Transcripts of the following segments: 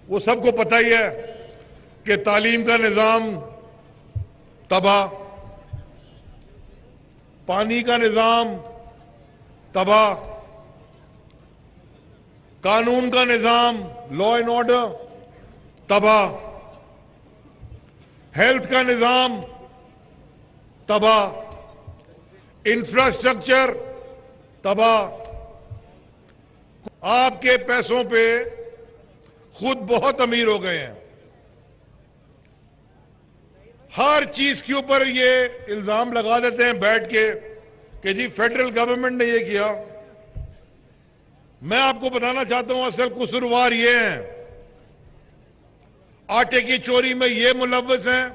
वो सबको पता ही है कि तालीम का निज़ाम तबाह, पानी का निज़ाम तबाह, कानून का निज़ाम, लॉ एंड ऑर्डर तबाह, हेल्थ का निज़ाम तबाह, इंफ्रास्ट्रक्चर तबाह। आपके पैसों पे खुद बहुत अमीर हो गए हैं। हर चीज के ऊपर ये इल्जाम लगा देते हैं बैठ के कि जी फेडरल गवर्नमेंट ने ये किया। मैं आपको बताना चाहता हूं असल कसूरवार ये हैं, आटे की चोरी में ये मुलव्वस हैं।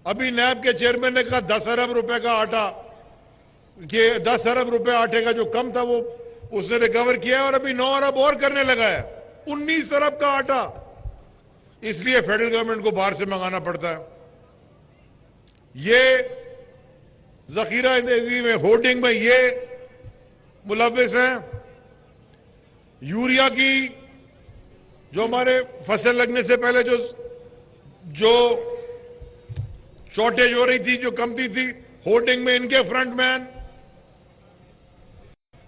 अभी नैब के चेयरमैन ने कहा 10 अरब रुपए का आटा, कि 10 अरब रुपए आटे का जो कम था वो उसने रिकवर किया है और अभी 9 अरब और करने लगा है। 19 अरब का आटा, इसलिए फेडरल गवर्नमेंट को बाहर से मंगाना पड़ता है। ये जखीरा में, होर्डिंग में ये मुलव्विस हैं। यूरिया की जो हमारे फसल लगने से पहले जो शॉर्टेज हो रही थी, जो कमती थी, होर्डिंग में इनके फ्रंटमैन।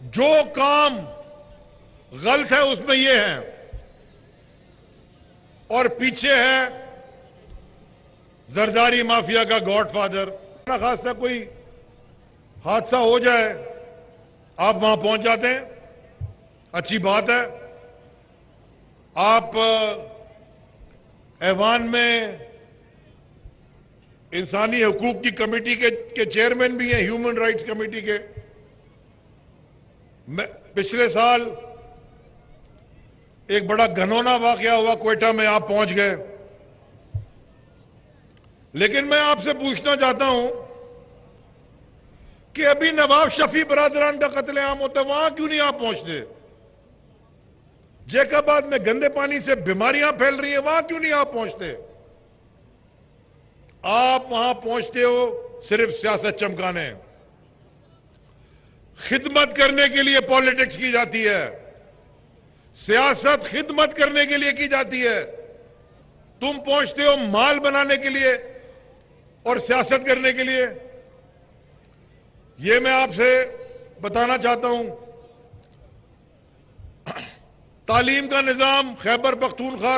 जो काम गलत है उसमें ये है, और पीछे है जरदारी माफिया का गॉडफादर। ना खासा कोई हादसा हो जाए आप वहां पहुंच जाते हैं, अच्छी बात है। आप ऐवान में इंसानी हकूक की कमेटी के चेयरमैन भी हैं, ह्यूमन राइट्स कमेटी के। पिछले साल एक बड़ा घनौना वाकया हुआ क्वेटा में, आप पहुंच गए। लेकिन मैं आपसे पूछना चाहता हूं कि अभी नवाब शफी बरादरान का कत्लेआम होता है, वहां क्यों नहीं आप पहुंचते? जैकाबाद में गंदे पानी से बीमारियां फैल रही हैं, वहां क्यों नहीं आप पहुंचते? आप वहां पहुंचते हो सिर्फ सियासत चमकाने। खिदमत करने के लिए पॉलिटिक्स की जाती है, सियासत खिदमत करने के लिए की जाती है। तुम पहुंचते हो माल बनाने के लिए और सियासत करने के लिए। यह मैं आपसे बताना चाहता हूं। तालीम का निजाम खैबर पख्तूनख्वा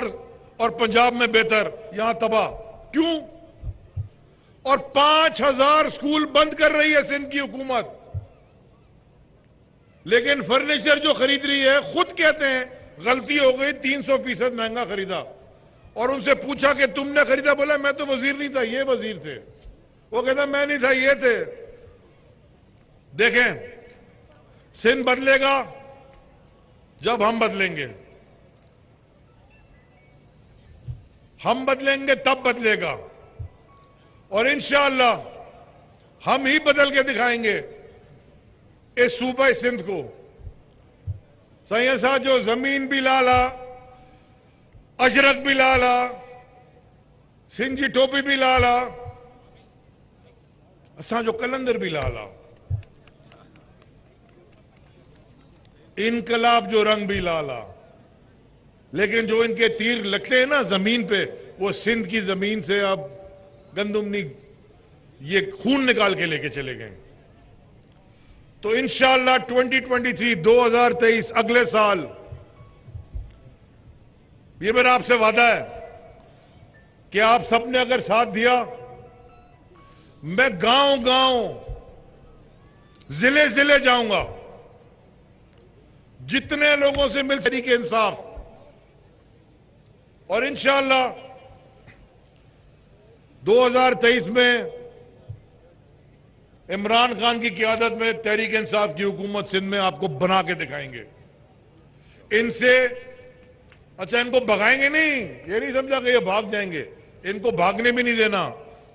और पंजाब में बेहतर, यहां तबाह। क्यों? और 5000 स्कूल बंद कर रही है सिंध की हुकूमत। लेकिन फर्नीचर जो खरीद रही है, खुद कहते हैं गलती हो गई, 300% महंगा खरीदा। और उनसे पूछा कि तुमने खरीदा? बोला मैं तो वजीर नहीं था, ये वजीर थे। वो कहता मैं नहीं था, ये थे। देखें, सिंध बदलेगा जब हम बदलेंगे। हम बदलेंगे तब बदलेगा, और इंशाअल्लाह हम ही बदल के दिखाएंगे इस सूबे सिंध को। सैयद साहब जो जमीन भी लाला, अजरक भी लाला, सिंध जी टोपी भी लाला, असा जो कलंदर भी लाला, इनकलाब जो रंग भी लाला। लेकिन जो इनके तीर लगते हैं ना जमीन पे, वो सिंध की जमीन से अब गंदुम नहीं, ये खून निकाल के लेके चले गए। तो इंशाअल्लाह 2023 अगले साल, ये मेरा आपसे वादा है कि आप सबने अगर साथ दिया, मैं गांव गांव, जिले जिले जाऊंगा, जितने लोगों से मिल सके इंसाफ। और इंशाअल्लाह 2023 में इमरान खान की क़यादत में तहरीक इंसाफ की हुकूमत सिंध में आपको बना के दिखाएंगे। इनसे अच्छा, इनको भगाएंगे नहीं, ये नहीं समझा कि ये भाग जाएंगे। इनको भागने भी नहीं देना,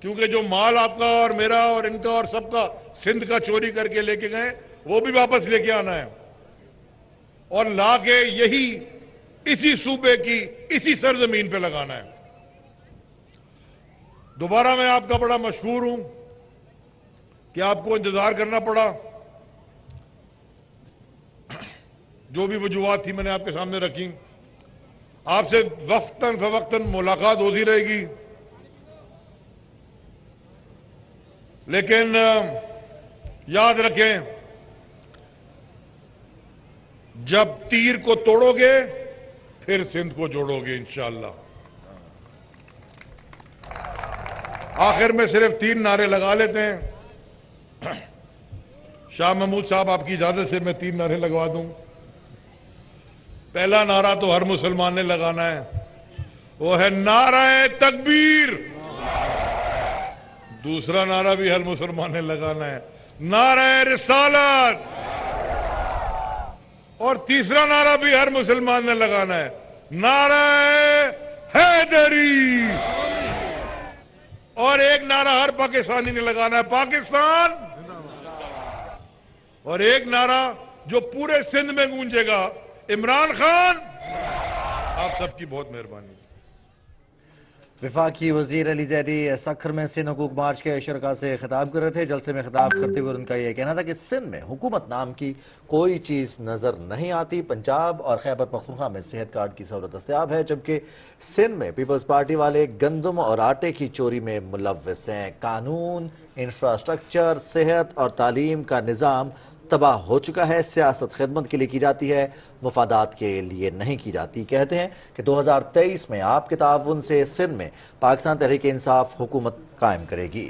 क्योंकि जो माल आपका और मेरा और इनका और सबका सिंध का चोरी करके लेके गए, वो भी वापस लेके आना है, और ला के यही इसी सूबे की इसी सरजमीन पे लगाना है। दोबारा मैं आपका बड़ा मशहूर हूं कि आपको इंतजार करना पड़ा। जो भी वजूहात थी मैंने आपके सामने रखी। आपसे वक्तन फवक्तन मुलाकात होती रहेगी, लेकिन याद रखें, जब तीर को तोड़ोगे फिर सिंध को जोड़ोगे इंशाअल्लाह। आखिर में सिर्फ 3 नारे लगा लेते हैं। शाह महमूद साहब, आपकी इजाजत से मैं 3 नारे लगवा दूं। पहला नारा तो हर मुसलमान ने लगाना है, वो है नारा तकबीर। दूसरा नारा भी हर मुसलमान ने लगाना है, नारा रिसालत। और तीसरा नारा भी हर मुसलमान ने लगाना है, नारा हैदरी। और एक नारा हर पाकिस्तानी ने लगाना है, पाकिस्तान। और एक नारा जो पूरे सिंध में गूंजेगा, इमरान खान। आप सबकी बहुत मेहरबानी। वफाकी वजीर अली जैदी सखर में सिंध हुकूक मार्च के शुरका से खिताब कर रहे थे। जलसे में खिताब करते हुए उनका यह कहना था कि सिंध में हुकूमत नाम की कोई चीज़ नज़र नहीं आती। पंजाब और खैबर पख्तूनख्वा में सेहत कार्ड की सहूलत दस्तयाब है, जबकि सिंध में पीपल्स पार्टी वाले गंदम और आटे की चोरी में मुलव्वस हैं। कानून, इंफ्रास्ट्रक्चर, सेहत और तालीम का निज़ाम तबाह हो चुका है। सियासत खिदमत के लिए की जाती है, मुफादात के लिए नहीं की जाती। कहते हैं कि 2023 में आपके ताउन से सिंध में पाकिस्तान तहरीक इंसाफ हुकूमत कायम करेगी।